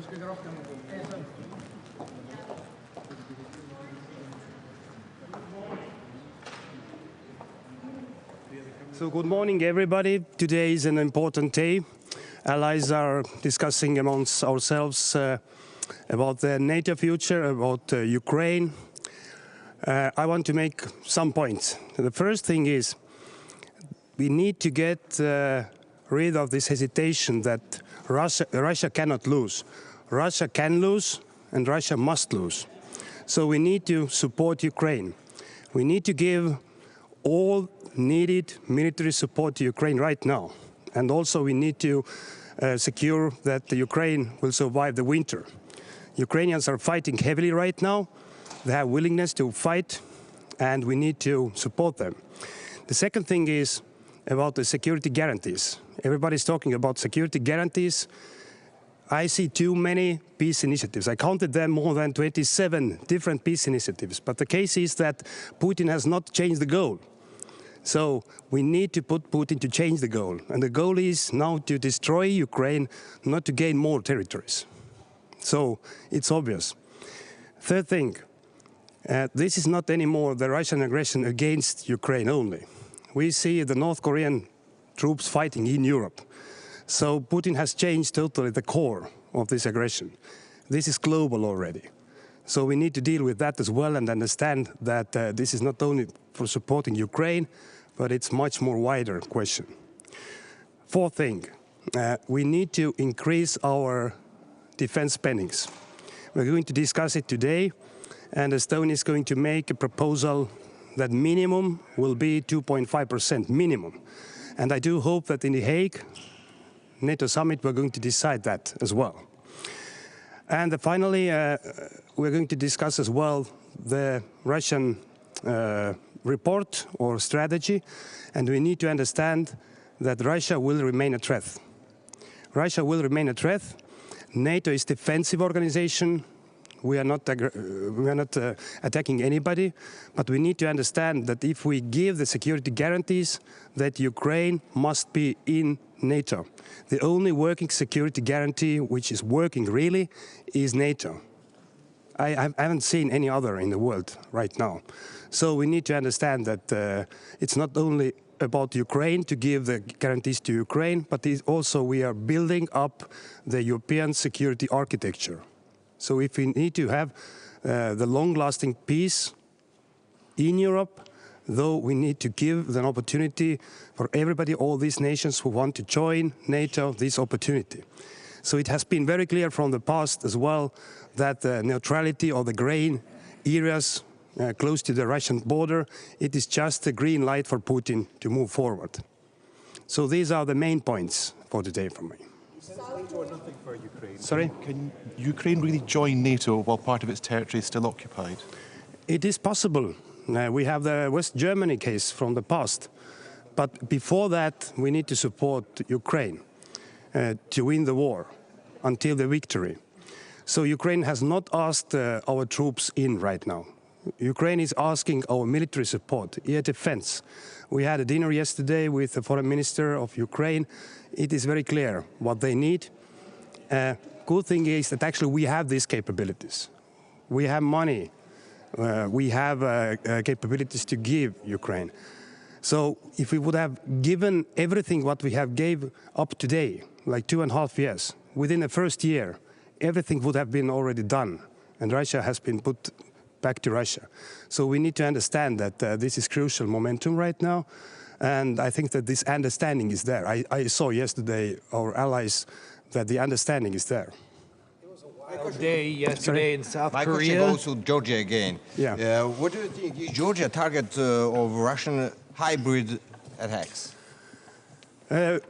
So good morning, everybody. Today is an important day. Allies are discussing amongst ourselves about the NATO future, about Ukraine. I want to make some points. The first thing is we need to get rid of this hesitation that Russia cannot lose. Russia can lose and Russia must lose. So we need to support Ukraine. We need to give all needed military support to Ukraine right now. And also we need to secure that the Ukraine will survive the winter. Ukrainians are fighting heavily right now. They have willingness to fight and we need to support them. The second thing is about the security guarantees. Everybody's talking about security guarantees. I see too many peace initiatives. I counted them, more than 27 different peace initiatives. But the case is that Putin has not changed the goal. So we need to put Putin to change the goal. And the goal is now to destroy Ukraine, not to gain more territories. So it's obvious. Third thing, this is not anymore the Russian aggression against Ukraine only. We see the North Korean troops fighting in Europe. So Putin has changed totally the core of this aggression. This is global already. So we need to deal with that as well and understand that this is not only for supporting Ukraine, but it's much more wider question. Fourth thing, we need to increase our defense spendings. We're going to discuss it today, and Estonia is going to make a proposal that minimum will be 2.5% minimum. And I do hope that in The Hague, NATO summit, we're going to decide that as well. And finally, we're going to discuss as well the Russian report or strategy, and we need to understand that Russia will remain a threat. Russia will remain a threat. NATO is a defensive organization. We are not attacking anybody, but we need to understand that if we give the security guarantees, that Ukraine must be in NATO. The only working security guarantee which is working really is NATO. I haven't seen any other in the world right now. So we need to understand that it's not only about Ukraine to give the guarantees to Ukraine, but also we are building up the European security architecture. So if we need to have the long-lasting peace in Europe, though we need to give an opportunity for everybody, all these nations who want to join NATO, this opportunity. So it has been very clear from the past as well that the neutrality or the grey areas close to the Russian border, it is just a green light for Putin to move forward. So these are the main points for today for me. NATO or nothing for Ukraine? Sorry? Can Ukraine really join NATO while part of its territory is still occupied? It is possible. We have the West Germany case from the past. But before that, we need to support Ukraine to win the war until the victory. So Ukraine has not asked our troops in right now. Ukraine is asking our military support, air defense. We had a dinner yesterday with the foreign minister of Ukraine. It is very clear what they need. Good thing is that actually we have these capabilities. We have money. We have capabilities to give Ukraine. So if we would have given everything what we have gave up today, like 2.5 years, within the first year, everything would have been already done, and Russia has been put back to Russia. So we need to understand that this is crucial momentum right now, and I think that this understanding is there. I saw yesterday our allies that the understanding is there. Day yesterday in South My Korea. question goes to Georgia again. Yeah. What do you think is Georgia target of Russian hybrid attacks?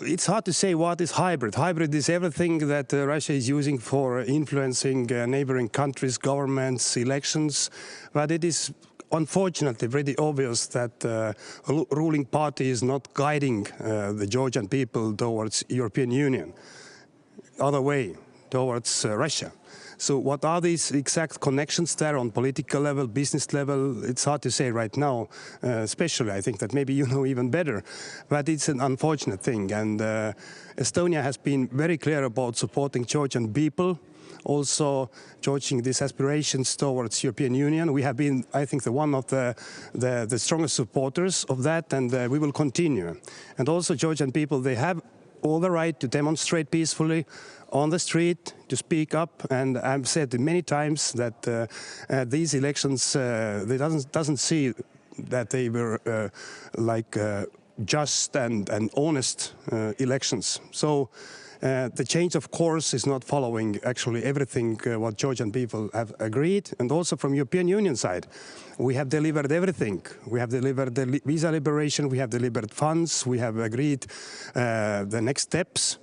It's hard to say what is hybrid. Hybrid is everything that Russia is using for influencing neighboring countries, governments, elections. But it is unfortunately pretty obvious that the ruling party is not guiding the Georgian people towards European Union, other way, towards Russia. So what are these exact connections there on political level, business level? It's hard to say right now, especially I think that maybe you know even better. But it's an unfortunate thing. And Estonia has been very clear about supporting Georgian people. also judging these aspirations towards European Union. We have been, I think, one of the strongest supporters of that, and we will continue. And also Georgian people, they have all the right to demonstrate peacefully on the street, to speak up, and I've said many times that these elections, they doesn't see that they were just and honest elections. So the change of course is not following actually everything what Georgian people have agreed, and also from European Union side. We have delivered everything. We have delivered the visa liberation, we have delivered funds, we have agreed the next steps.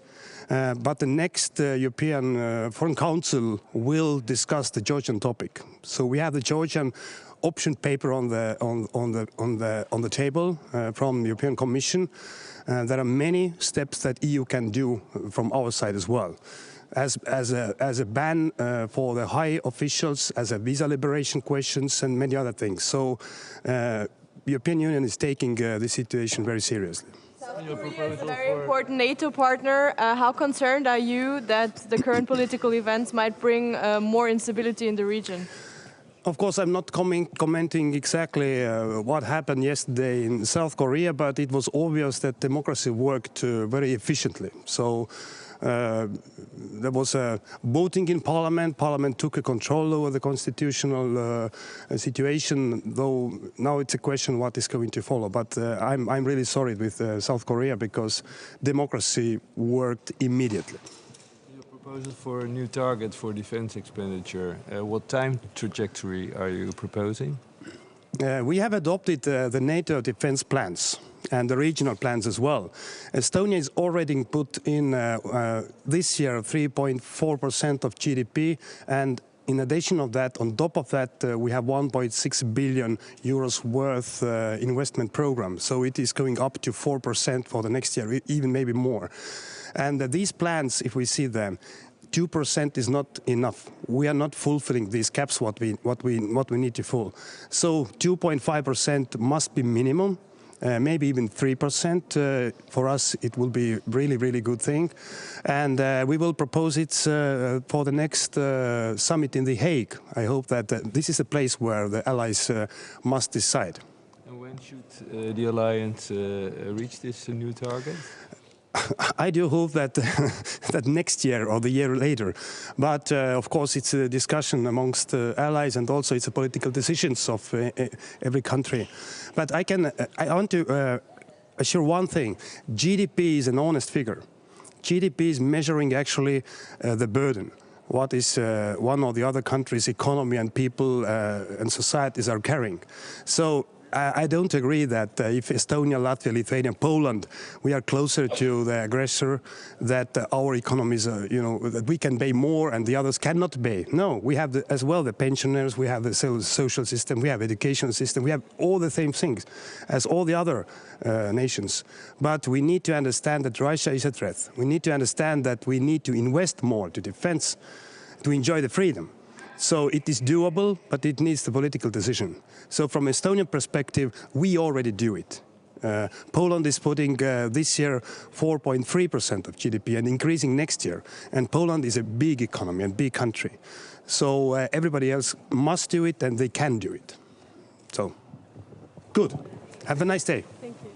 But the next European Foreign Council will discuss the Georgian topic. So we have the Georgian option paper on the table from the European Commission. There are many steps that EU can do from our side as well, as a ban for the high officials, as a visa liberation questions, and many other things. So the European Union is taking the situation very seriously. South Korea is a very important NATO partner. How concerned are you that the current political events might bring more instability in the region? Of course, I'm not commenting exactly what happened yesterday in South Korea, but it was obvious that democracy worked very efficiently. So there was a voting in Parliament. Parliament took a control over the constitutional situation, though now it's a question what is going to follow. But I'm really sorry with South Korea because democracy worked immediately. Proposal for a new target for defense expenditure. What time trajectory are you proposing? We have adopted the NATO defense plans and the regional plans as well. Estonia is already put in this year 3.4% of GDP, and in addition of that, on top of that, we have 1.6 billion euros worth investment program. So it is going up to 4% for the next year, even maybe more. And these plans, if we see them, 2% is not enough. We are not fulfilling these caps what we need to fulfill. So 2.5% must be minimum. Maybe even 3%. For us, it will be really good thing. And we will propose it for the next summit in The Hague. I hope that this is a place where the allies must decide. And when should the alliance reach this new target? I do hope that that next year or the year later, but of course it's a discussion amongst allies, and also it's a political decisions of every country. But I want to assure one thing: GDP is an honest figure. GDP is measuring actually the burden. What is one or the other country's economy and people and societies are carrying. So I don't agree that if Estonia, Latvia, Lithuania, Poland, we are closer to the aggressor, that our economies, that we can pay more and the others cannot pay. No, we have as well the pensioners, we have the social system, we have education system, we have all the same things as all the other nations. But we need to understand that Russia is a threat. We need to understand that we need to invest more to defense, to enjoy the freedom. So it is doable, but it needs the political decision. So from Estonian perspective, we already do it. Poland is putting this year 4.3% of GDP and increasing next year. And Poland is a big economy and big country. So everybody else must do it and they can do it. So, good. Have a nice day. Thank you.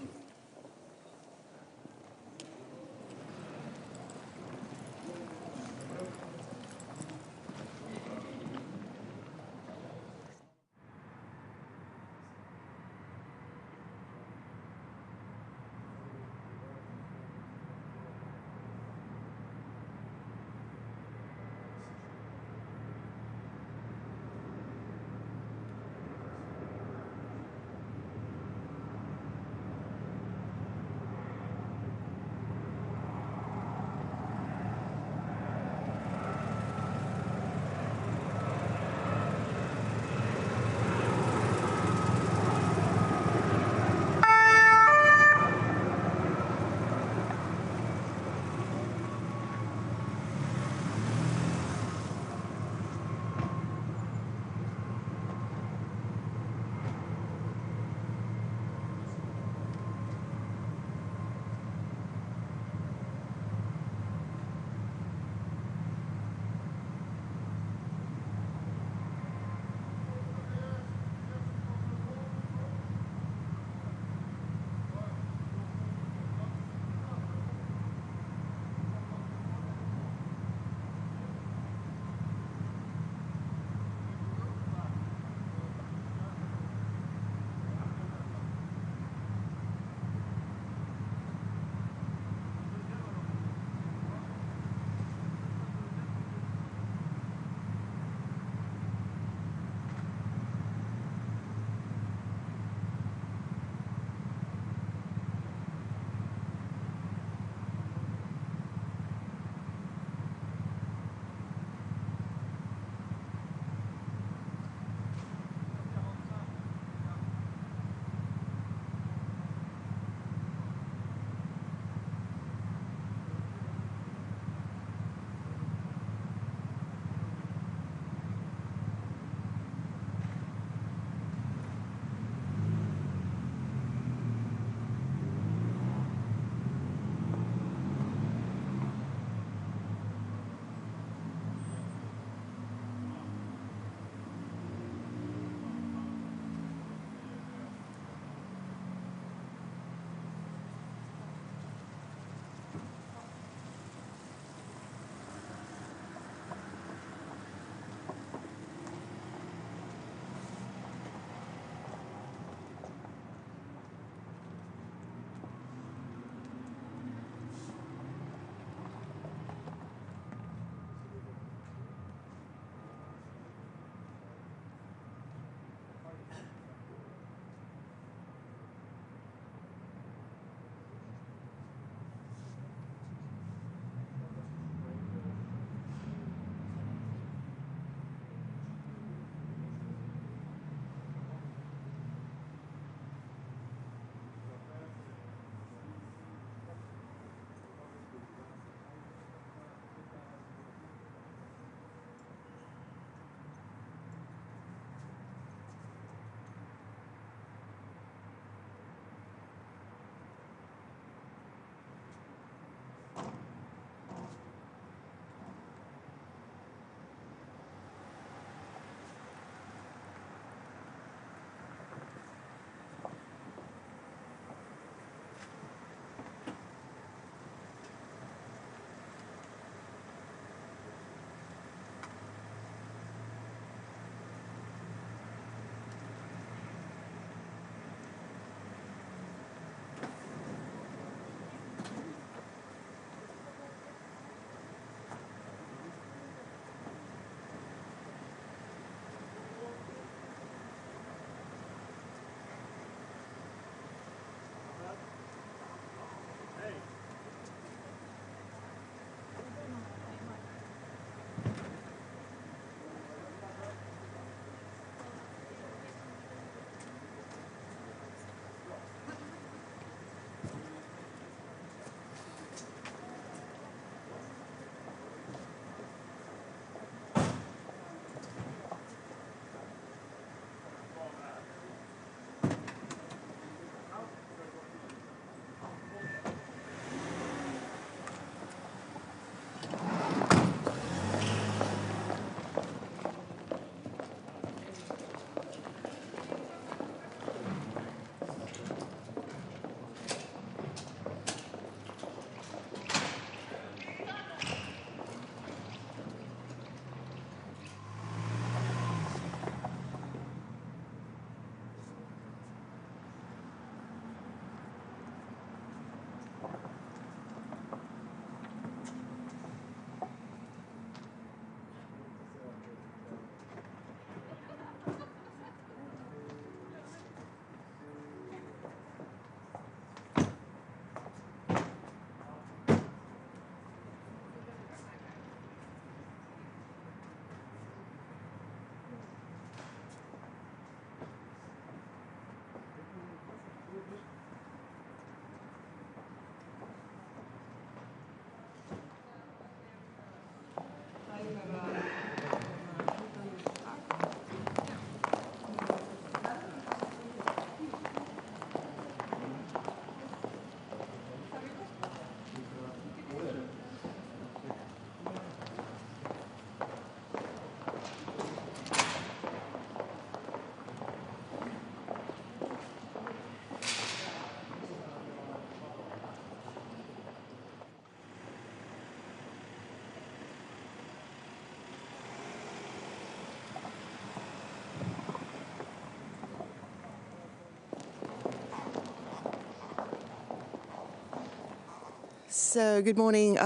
So, good morning.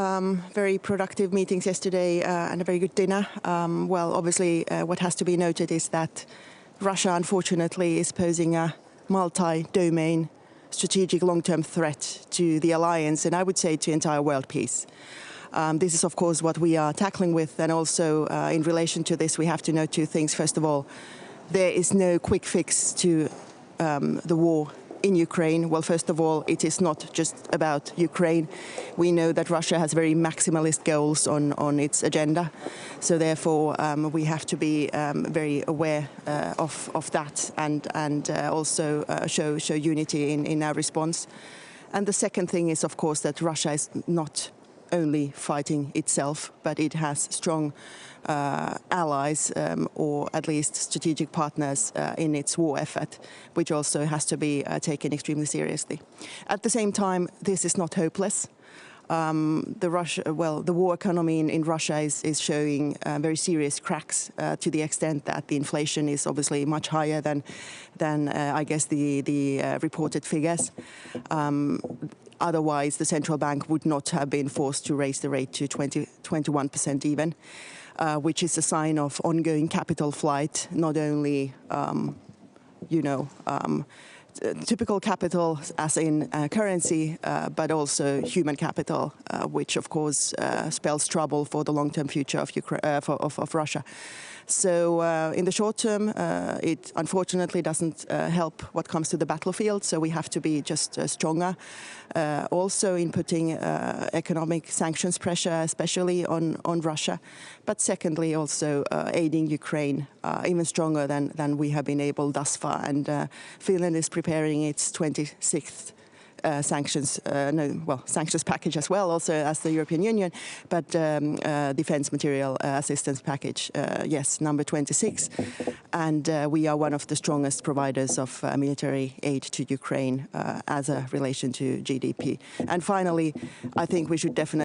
Very productive meetings yesterday and a very good dinner. Well, obviously, what has to be noted is that Russia, unfortunately, is posing a multi-domain strategic long-term threat to the alliance and I would say to entire world peace. This is, of course, what we are tackling with, and also in relation to this, we have to note two things. First of all, there is no quick fix to the war in Ukraine. Well, first of all, it is not just about Ukraine. We know that Russia has very maximalist goals on its agenda. So therefore, we have to be very aware of that and also show unity in our response. And the second thing is, of course, that Russia is not only fighting itself, but it has strong allies or at least strategic partners in its war effort, which also has to be taken extremely seriously. At the same time, this is not hopeless. The war economy in Russia is showing very serious cracks to the extent that the inflation is obviously much higher than I guess the reported figures. Otherwise, the central bank would not have been forced to raise the rate to 21% even, which is a sign of ongoing capital flight, not only, typical capital as in currency, but also human capital, which of course spells trouble for the long-term future of Russia. So in the short term, it unfortunately doesn't help what comes to the battlefield, so we have to be just stronger. Also in putting economic sanctions pressure, especially on Russia, but secondly also aiding Ukraine even stronger than we have been able thus far. And Finland is preparing its 26th sanctions package as well, also as the European Union, but defense material assistance package, yes, number 26. And we are one of the strongest providers of military aid to Ukraine as a relation to GDP. And finally, I think we should definitely